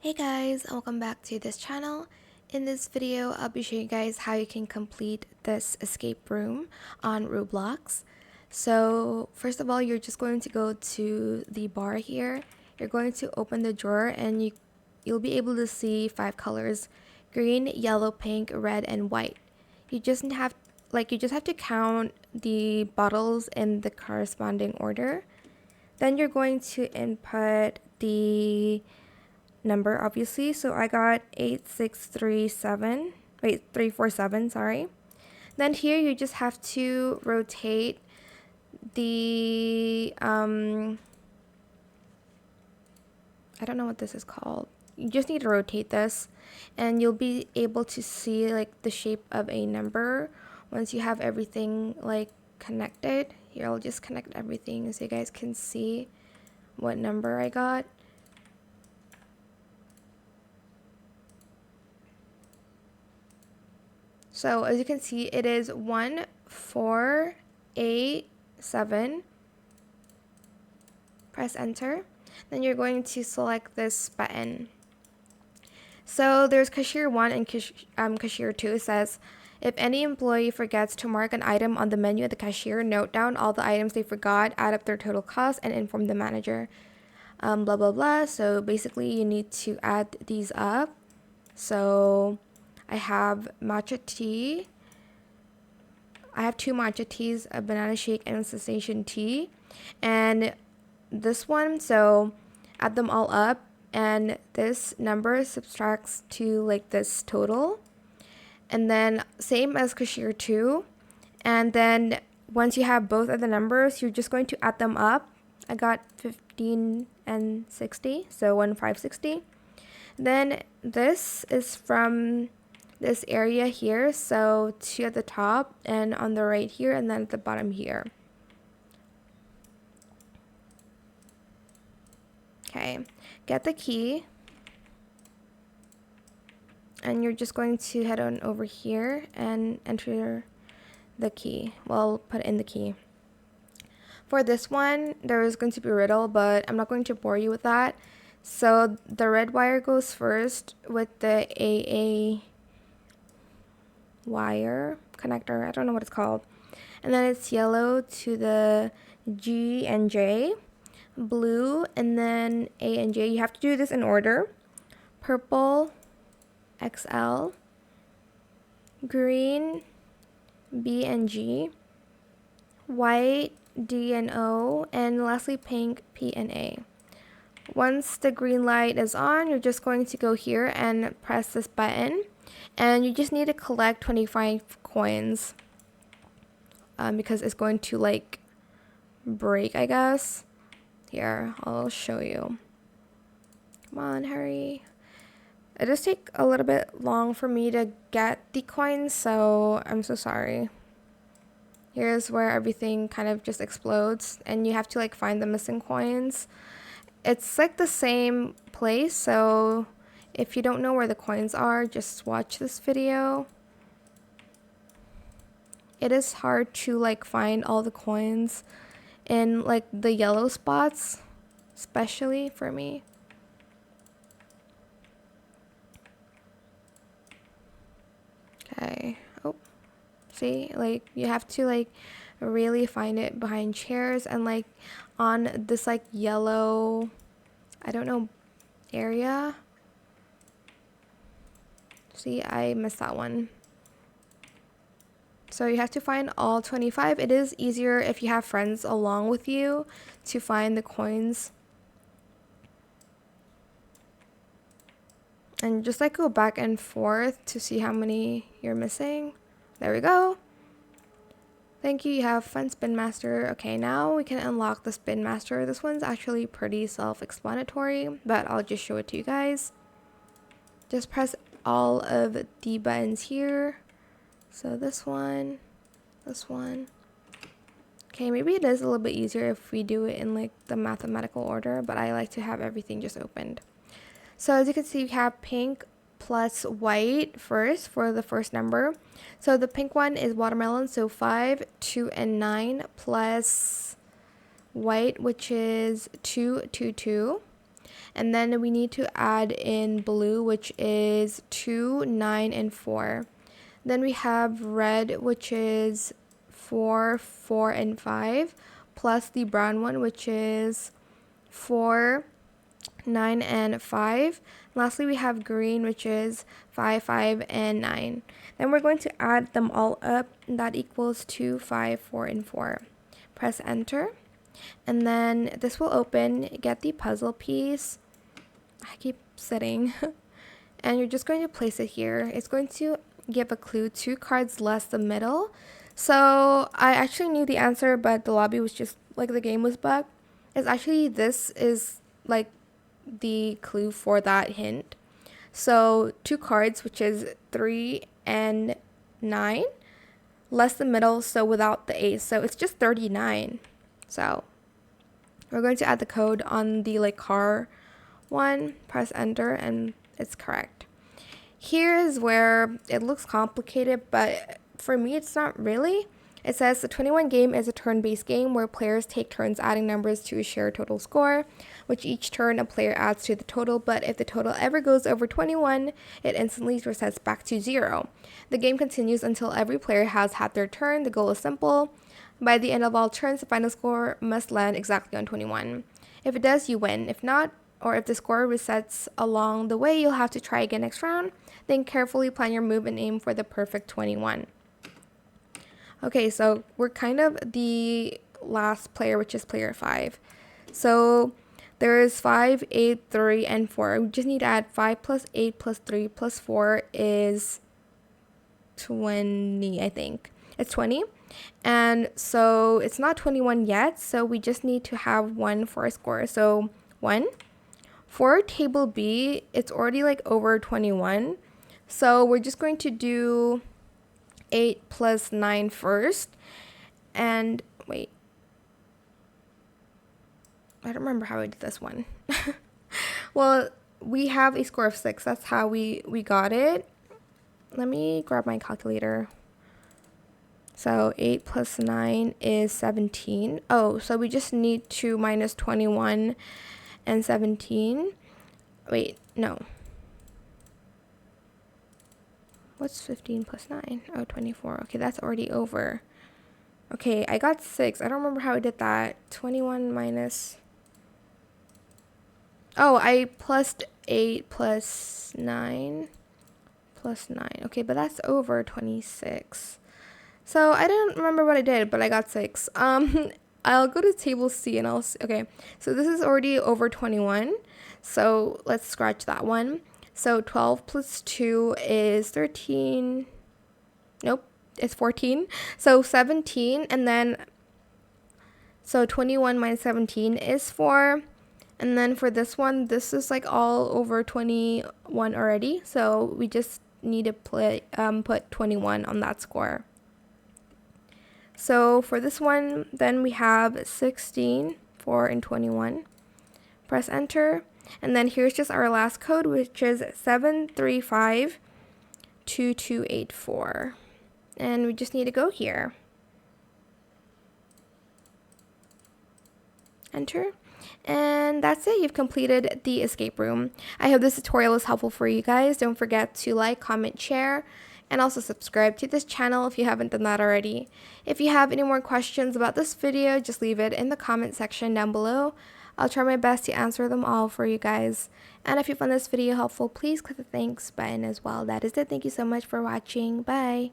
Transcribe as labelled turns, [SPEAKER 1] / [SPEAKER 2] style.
[SPEAKER 1] Hey guys, welcome back to this channel. In this video, I'll be showing you guys how you can complete this escape room on Roblox. So first of all, you're just going to go to the bar here. You're going to open the drawer and you'll be able to see 5 colors: green, yellow, pink, red, and white. You just have to count the bottles in the corresponding order. Then you're going to input the number, obviously. So I got 347, sorry. Then here you just have to rotate the I don't know what this is called. You just need to rotate this and you'll be able to see like the shape of a number once you have everything like connected. Here, I'll just connect everything so you guys can see what number I got. So as you can see, it is 1487. Press enter. Then you're going to select this button. So there's Cashier 1 and Cashier 2. It says, if any employee forgets to mark an item on the menu at the cashier, note down all the items they forgot, add up their total cost, and inform the manager. Blah, blah, blah. So basically you need to add these up. So I have matcha tea. I have 2 matcha teas, a banana shake, and a cessation tea. And this one, so add them all up. And this number subtracts to like this total. And then same as Cashier 2. And then once you have both of the numbers, you're just going to add them up. I got 15 and 60, so 1560. Then this is from this area here, so 2 at the top and on the right here, and then at the bottom here. Okay, get the key and you're just going to head on over here and enter the key. Well, put in the key. For this one, there is going to be a riddle, but I'm not going to bore you with that. So the red wire goes first with the AA wire connector, I don't know what it's called, and then it's yellow to the G and J, blue, and then A and J. You have to do this in order: purple, XL, green, B and G, white, D and O, and lastly pink, P and A. Once the green light is on, you're just going to go here and press this button. And you just need to collect 25 coins because it's going to like break, I guess. Here, I'll show you. Come on, hurry. It does take a little bit long for me to get the coins, so I'm so sorry. Here's where everything kind of just explodes and you have to like find the missing coins. It's like the same place, so if you don't know where the coins are, just watch this video. It is hard to like find all the coins in like the yellow spots, especially for me. Okay. Oh, see, like you have to like really find it behind chairs and like on this like yellow, I don't know, area. See, I missed that one. So you have to find all 25. It is easier if you have friends along with you to find the coins. And just like go back and forth to see how many you're missing. There we go. Thank you, you have Fun Spin Master. Okay, now we can unlock the Spin Master. This one's actually pretty self-explanatory, but I'll just show it to you guys. Just press all of the buttons here. So this one. Okay, maybe it is a little bit easier if we do it in like the mathematical order, but I like to have everything just opened. So as you can see, we have pink plus white first for the first number. So the pink one is watermelon, so 5, 2, and 9 plus white, which is 2, 2, 2. And then we need to add in blue, which is 2, 9, and 4. Then we have red, which is 4, 4, and 5, plus the brown one, which is 4, 9, and 5. Lastly, we have green, which is 5, 5, and 9. Then we're going to add them all up, and that equals 2, 5, 4, and 4. Press enter, and then this will open. Get the puzzle piece. I keep sitting. And you're just going to place it here. It's going to give a clue, 2 cards less the middle. So I actually knew the answer, but the lobby was just like the game was bugged. It's actually, this is like the clue for that hint. So 2 cards, which is 3 and 9, less the middle, so without the ace. So it's just 39. So we're going to add the code on the like car one, press enter, and it's correct. Here is where it looks complicated, but for me it's not really. It says the 21 game is a turn-based game where players take turns adding numbers to a shared total score, which each turn a player adds to the total, but if the total ever goes over 21, it instantly resets back to 0. The game continues until every player has had their turn. The goal is simple. By the end of all turns, the final score must land exactly on 21. If it does, you win. If not, or if the score resets along the way, you'll have to try again next round. Then carefully plan your move and aim for the perfect 21. Okay, so we're kind of the last player, which is player 5. So there is 5, 8, 3, and 4. We just need to add 5 plus 8 plus 3 plus 4 is 20, I think. It's 20. And so it's not 21 yet, so we just need to have 1 for a score. So 1. For table B, it's already like over 21. So we're just going to do 8 plus 9 first. And wait, I don't remember how I did this one. Well, we have a score of 6. That's how we got it. Let me grab my calculator. So 8 plus 9 is 17. Oh, so we just need to minus 21 and 17. Wait, no. What's 15 plus 9? Oh, 24. Okay, that's already over. Okay, I got 6. I don't remember how I did that. 21 minus... Oh, I plus 8 plus 9 plus 9. Okay, but that's over 26. So I don't remember what I did, but I got 6. I'll go to table C and I'll see. Okay, so this is already over 21. So let's scratch that one. So 12 plus 2 is 13. Nope, it's 14. So 17, and then so 21 minus 17 is 4. And then for this one, this is like all over 21 already. So we just need to put 21 on that score. So for this one, then we have 16, 4, and 21. Press enter. And then here's just our last code, which is 7352284. And we just need to go here. Enter. And that's it. You've completed the escape room. I hope this tutorial was helpful for you guys. Don't forget to like, comment, share, and also subscribe to this channel if you haven't done that already. If you have any more questions about this video, just leave it in the comment section down below. I'll try my best to answer them all for you guys. And if you found this video helpful, please click the thanks button as well. That is it. Thank you so much for watching. Bye.